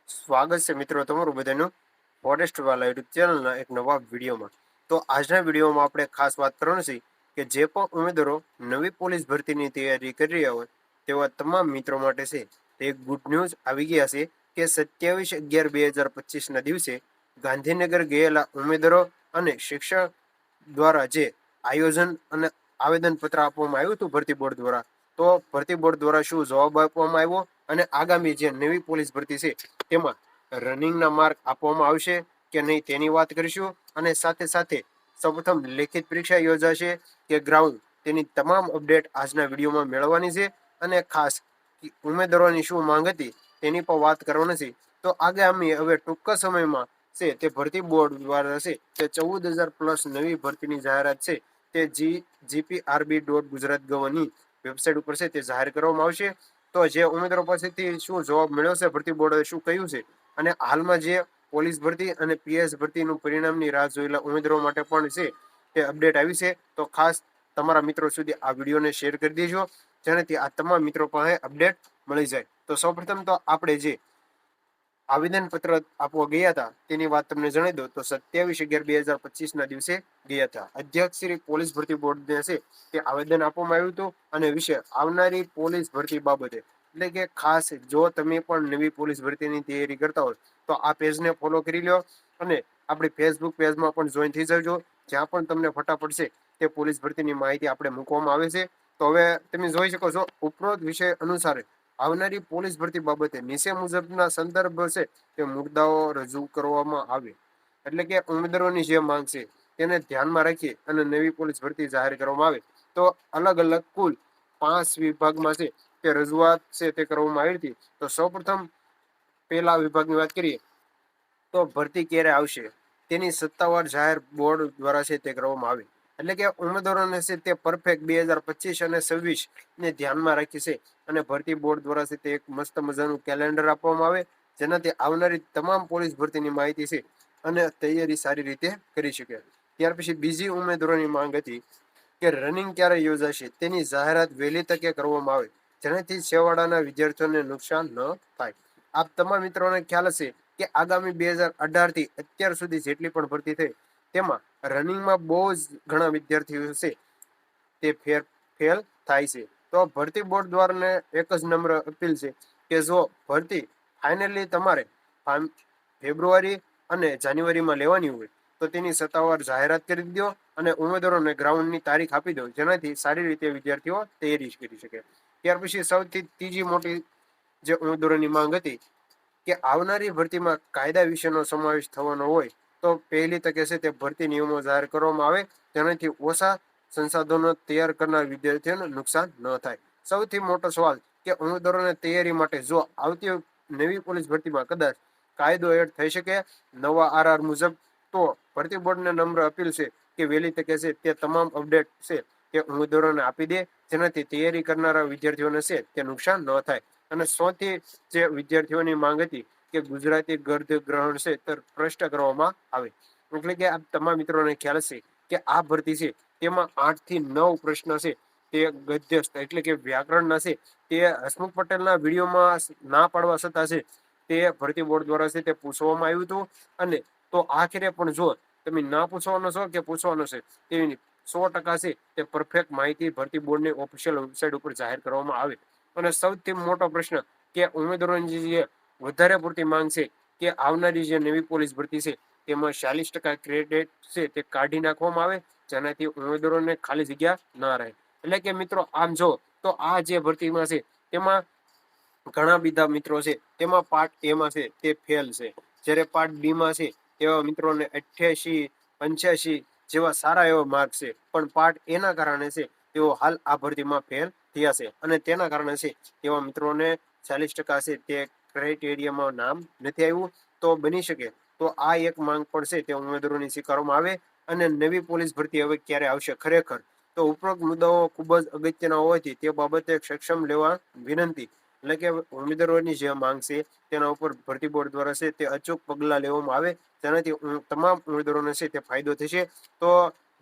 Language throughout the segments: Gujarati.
સ્વાગત છે મિત્રો તમારું બધાનું ફોરેસ્ટ વાલા યુટ્યુબ ચેનલના એક નવા વિડીયોમાં. તો આજના વિડીયોમાં આપણે ખાસ વાત કરવાની છે કે જે પણ ઉમેદવારો નવી પોલીસ ભરતીની તૈયારી કરી રહ્યા હોય તેવા તમામ મિત્રો માટે છે તે એક ગુડ ન્યૂઝ આવી ગયા છે કે 27/11/2025ના દિવસે ગાંધીનગર ગયેલા ઉમેદવારો અને શિક્ષક દ્વારા જે આયોજન અને આવેદનપત્ર આપવામાં આવ્યું હતું ભરતી બોર્ડ દ્વારા, તો ભરતી બોર્ડ દ્વારા શું જવાબ આપવામાં આવ્યો અને આગામી જે નવી પોલીસ ભરતી છે તેમાં રનિંગના માર્ક આપવામાં આવશે કે નહીં તેની વાત કરીશું. અને સાથે સાથે સૌપ્રથમ લેખિત પરીક્ષા યોજાશે કે ગ્રાઉન્ડ, તેની તમામ અપડેટ આજના વિડીયોમાં મેળવવાની છે. અને ખાસ ઉમેદવારોની શું માંગ હતી તેની પણ વાત કરવાની છે. તો આગામી હવે ટૂંક સમયમાં છે તે ભરતી બોર્ડ દ્વારા છે તે 14,000+ નવી ભરતીની જાહેરાત છે તે gprb.gujarat.gov.ની વેબસાઇટ ઉપર છે તે જાહેર કરવામાં આવશે. તો જે ઉમેદવારો પાસેથી શું જવાબ મળ્યો છે, ભરતી બોર્ડે શું કહ્યું છે, અને હાલમાં જે પોલીસ ભરતી અને પીએસ ભરતીનું પરિણામની રાહ જોયેલા ઉમેદવારો માટે પણ છે તે અપડેટ આવી છે. તો ખાસ તમારા મિત્રો સુધી આ વિડીયોને શેર કરી દેજો, જેનાથી આ તમામ મિત્રો પાસે અપડેટ મળી જાય. તો સૌપ્રથમ તો આપણે જે આવેદનપત્ર આપવા ગયા હતા તેની વાત તમને જણાવી દો. તો 27/11/2025ના દિવસે ગયા હતા. અધ્યક્ષ શ્રી પોલીસ ભરતી બોર્ડને છે તે આવેદન આપવામાં આવ્યું હતું અને વિશે આવનારી પોલીસ ભરતી બાબતે, એટલે કે ખાસ જો તમે પણ નવી પોલીસ ભરતીની તૈયારી કરતા હોય તો આ પેજને ફોલો કરી લો અને આપણી ફેસબુક પેજમાં પણ જોઈન થઈ જજો, જ્યાં પણ તમને ફટાફટ છે તે પોલીસ ભરતીની માહિતી આપણે મૂકવામાં આવે છે. તો હવે તમે જોઈ શકો છો ઉપરોક્ત વિષય અનુસાર આવનારી પોલીસ ભરતી બાબતે નીચે મુજબના સંદર્ભ છે તે મુદ્દાઓ રજૂ કરવામાં આવે, એટલે કે ઉમેદવારોની જે માંગ છે તેને ધ્યાનમાં રાખી અને નવી પોલીસ ભરતી જાહેર કરવામાં આવે. તો અલગ અલગ કુલ 5 વિભાગમાં છે તે રજૂઆત છે તે કરવામાં આવી હતી. તો સૌપ્રથમ પહેલા વિભાગની વાત કરીએ તો ભરતી ક્યારે આવશે તેની સત્તાવાર જાહેર બોર્ડ દ્વારા છે તે કરવામાં આવે, એટલે કે ઉમેદવારોને છે તે પરફેક્ટ 2025 અને 26 ને ધ્યાનમાં રાખી છે અને ભરતી બોર્ડ દ્વારા છે તે એક મસ્ત મજાનું કેલેન્ડર આપવામાં આવે, જેનાથી આવનારી તમામ પોલીસ ભરતીની માહિતી છે અને તૈયારી સારી રીતે કરી શકે. ત્યાર પછી બીજી ઉમેદવારોની માંગ હતી કે રનિંગ ક્યારે યોજાશે તેની જાહેરાત વહેલી તકે કરવામાં આવે, જેનાથી છેવાડાના વિદ્યાર્થીઓને નુકસાન ન થાય. આપ તમામ મિત્રોને ખ્યાલ હશે કે આગામી 2018 થી અત્યાર સુધી જેટલી પણ ભરતી થઈ તેમાં રનિંગમાં બહુ જ ઘણા વિદ્યાર્થીઓ છે તે ફેલ થાય છે. તો ભરતી બોર્ડ દ્વારા એક જ નમ્ર અપીલ છે કે જો ભરતી ફાઇનલી તમારે ફેબ્રુઆરી અને જાન્યુઆરીમાં લેવાની હોય તો તેની સત્તાવાર જાહેરાત કરી દો અને ઉમેદવારોને ગ્રાઉન્ડની તારીખ આપી દો, જેનાથી સારી રીતે વિદ્યાર્થીઓ તૈયારી કરી શકે. ત્યાર પછી સૌથી ત્રીજી મોટી જે ઉમેદવારોની માંગ હતી કે આવનારી ભરતીમાં કાયદા વિશેનો સમાવેશ થવાનો હોય તો પહેલી તકે છે તે ભરતી નિયમો જાહેર કરવામાં આવે, જેનાથી ઓછા સંસાધનો તૈયાર કરનાર વિદ્યાર્થીઓને નુકસાન ન થાય. સૌથી મોટો સવાલ કે ઉમેદવારોને તૈયારી માટે જો આવતી નવી પોલીસ ભરતીમાં કદાચ કાયદો એડ થઈ શકે નવા આરઆર મુજબ, તો ભરતી બોર્ડને નમ્ર અપીલ છે કે વહેલી તકે છે તે તમામ અપડેટ છે તે ઉમેદવારોને આપી દે, જેનાથી તૈયારી કરનારા વિદ્યાર્થીઓને છે તે નુકસાન ન થાય. અને સૌથી જે વિદ્યાર્થીઓની માંગ હતી કે ગુજરાતી ગદ્ય ગ્રહણ છે તે પ્રશ્ન કરવામાં આવે, એટલે કે આ તમામ મિત્રોને ખ્યાલ છે કે આ ભરતી છે તેમાં 8 થી 9 પ્રશ્ન છે તે ગદ્યસ્થ એટલે કે વ્યાકરણના છે તે હસમુખ પટેલના વિડીયોમાં ના પાડવા છતાં છે તે ભરતી બોર્ડ દ્વારા છે તે પૂછવામાં આવ્યું હતું. અને તો આખરે પણ જો તમે ના પૂછવાનો છો કે પૂછવાનો છે તેની 100% છે તે પરફેક્ટ માહિતી ભરતી બોર્ડની ઓફિશિયલ વેબસાઇટ ઉપર જાહેર કરવામાં આવે. અને સૌથી મોટો પ્રશ્ન કે ઉમેદવારોની જે વધારે પૂરતી માંગ છે કે આવનારી જે નવી પોલીસ ભરતી છે તેમાં 40% ક્રેડિટ છે તે કાઢી નાખવામાં આવે, જેનાથી ઉમેદવારોને ખાલી જગ્યા ના રહે. એટલે કે મિત્રો આમ જો તો આ જે ભરતીમાં છે તેમાં ઘણા બધા મિત્રો છે તેમાં પાર્ટ એ માં છે તે ફેલ છે, જ્યારે પાર્ટ બી માં છે તેવા મિત્રોને 88, 85 જેવા સારા એવા માર્ક છે, પણ પાર્ટ એ ના કારણે છે તેઓ હાલ આ ભરતીમાં ફેલ થયા છે અને તેના કારણે છે તેવા મિત્રોને 40% છે તે ક્રાઇટેરિયામાં નામ નથી આવ્યું. તો બની શકે તો આ એક માંગ પણ છે તે ઉમેદવારોની સ્વીકારવામાં આવે. અને નવી પોલીસ ભરતી હવે ક્યારે આવશે ખરેખર, તો ઉપરોક્ત મુદ્દાઓ ખૂબ જ અગત્યના હોવાથી તે બાબતે સક્ષમ લેવા વિનંતી, એટલે કે ઉમેદવારોની જે માંગ છે તેના ઉપર ભરતી બોર્ડ દ્વારા છે તે અચૂક પગલાં લેવામાં આવે, જેનાથી તમામ ઉમેદવારોને છે તે ફાયદો થશે. તો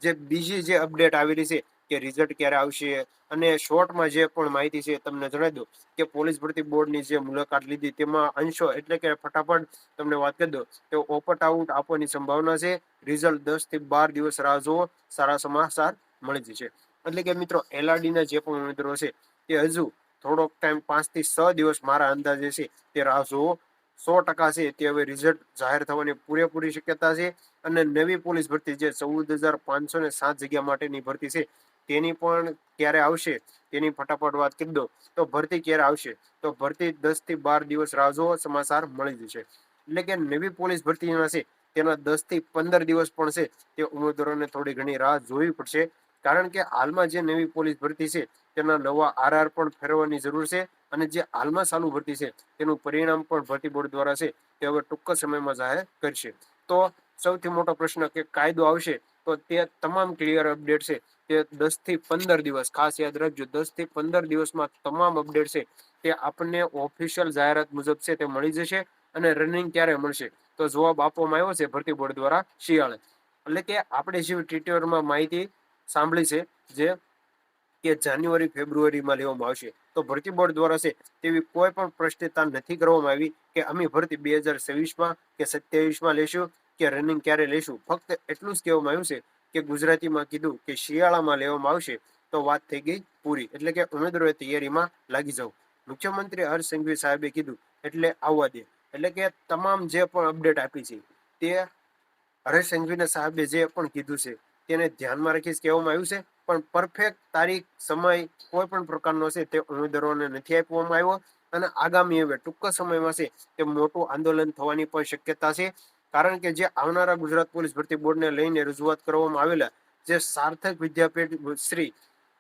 જે બીજી જે અપડેટ આવેલી છે કે રિઝલ્ટ ક્યારે આવશે. અને શોર્ટમાં જે પણ માહિતી છે તમને જણાવી દઉં કે પોલીસ ભરતી બોર્ડની જે મુલાકાત લીધી તેમાં અંશો એટલે કે ફટાફટ તમને વાત કરી દો તો ઓપટ આઉટ આપવાની સંભાવના છે. રિઝલ્ટ 10 થી 12 દિવસ રાહ જુઓ, સારા સમાચાર મળી જશે. એટલે કે મિત્રો LRD ના જે પણ ઉમેદવારો છે તે હજુ થોડોક ટાઈમ 5 થી 6 દિવસ મારા અંદાજે છે તે રાહ જુઓ. 100% છે તે હવે રિઝલ્ટ જાહેર થવાની પૂરેપૂરી શક્યતા છે. અને નવી પોલીસ ભરતી જે 14,507 જગ્યા માટેની ભરતી છે તેની પણ ક્યારે આવશે તેની ફટાફટ વાત કરી દો તો ભરતી ક્યારે આવશે તો ભરતી 10 થી 12 દિવસ રાહ જુઓ, સમાચાર મળી જશે. એટલે કે નવી પોલીસ ભરતીમાં છે તેના 10 થી 15 દિવસ પણ છે તે ઉમેદવારોને થોડી ઘણી રાહ જોવી પડશે. કારણ કે હાલમાં જે નવી પોલીસ ભરતી છે તેના નવા RR પણ ફેરવવાની જરૂર છે. અને જે હાલમાં ચાલુ ભરતી છે તેનું પરિણામ પણ ભરતી બોર્ડ દ્વારા છે તે હવે ટૂંક સમયમાં જાહેર કરશે. તો સૌથી મોટો પ્રશ્ન કે કાયદો આવશે તો તે તમામ ક્લિયર અપડેટ છે તે 10 થી 15 દિવસ, ખાસ યાદ રાખજો, 10 થી 15 દિવસમાં તમામ અપડેટ છે તે આપણને ઓફિશિયલ જાહેરાત મુજબ છે તે મળી જશે. અને રનિંગ ક્યારે મળશે તો જવાબ આપવામાં આવ્યો છે ભરતી બોર્ડ દ્વારા શિયાળે. એટલે કે આપણે જે ટ્વિટરમાં માહિતી સાંભળી છે જે કે જાન્યુઆરી ફેબ્રુઆરીમાં લેવામાં આવશે. તો ભરતી બોર્ડ દ્વારા છે તેવી કોઈ પણ સ્પષ્ટતા નથી કરવામાં આવી કે અમે ભરતી 2026માં કે 27માં લેશું કે રનિંગ ક્યારે લેશું. ફક્ત એટલું જ કહેવામાં આવ્યું છે કે ગુજરાતીમાં કીધું કે શિયાળામાં લેવામાં આવશે તો વાત થઈ ગઈ પૂરી. એટલે કે ઉમેદવારોએ તૈયારીમાં લાગી જાવ. મુખ્યમંત્રી હર્ષ સંઘવી સાહેબે કીધું એટલે આવવા દે. એટલે કે તમામ જે પણ અપડેટ આપી છે તે હરેશ સંઘવીના સાહેબે જે પણ કીધું છે તેને ધ્યાનમાં રાખીને કહેવામાં આવ્યું છે. પણ પરફેક્ટ તારીખ, સમય કોઈ પણ પ્રકારનો છે તે ઉમેદવારોને નથી આપવામાં આવ્યો. અને આગામી હવે ટૂંક સમયમાં છે તે મોટું આંદોલન થવાની પણ શક્યતા છે. કારણ કે જે આવનારા ગુજરાત પોલીસ ભરતી બોર્ડને લઈને રજૂઆત કરવામાં આવેલા જે સાર્થક વિદ્યાપીઠ શ્રી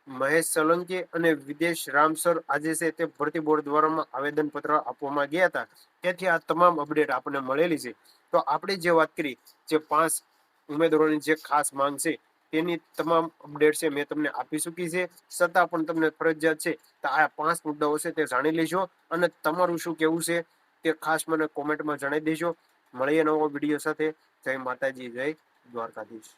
મહેશ સોલંકી અને વિદેશ રામસર આજે છે તે ભરતી બોર્ડ દ્વારા આવેદન પત્ર આપવામાં ગયા હતા. તેથી આ તમામ અપડેટ આપણને મળેલી છે. તો આપણે જે વાત કરી જે 5 ઉમેદવારોની જે ખાસ માંગ છે તેની તમામ અપડેટ છે મેં તમને આપી ચૂકી છે. છતાં પણ તમને ફરજિયાત છે તો આ 5 મુદ્દાઓ છે તે જાણી લેજો. અને તમારું શું કેવું છે તે ખાસ મને કોમેન્ટમાં જણાવી દેજો. મળીએ નવો વિડીયો સાથે. જય માતાજી, જય દ્વારકાધીશ.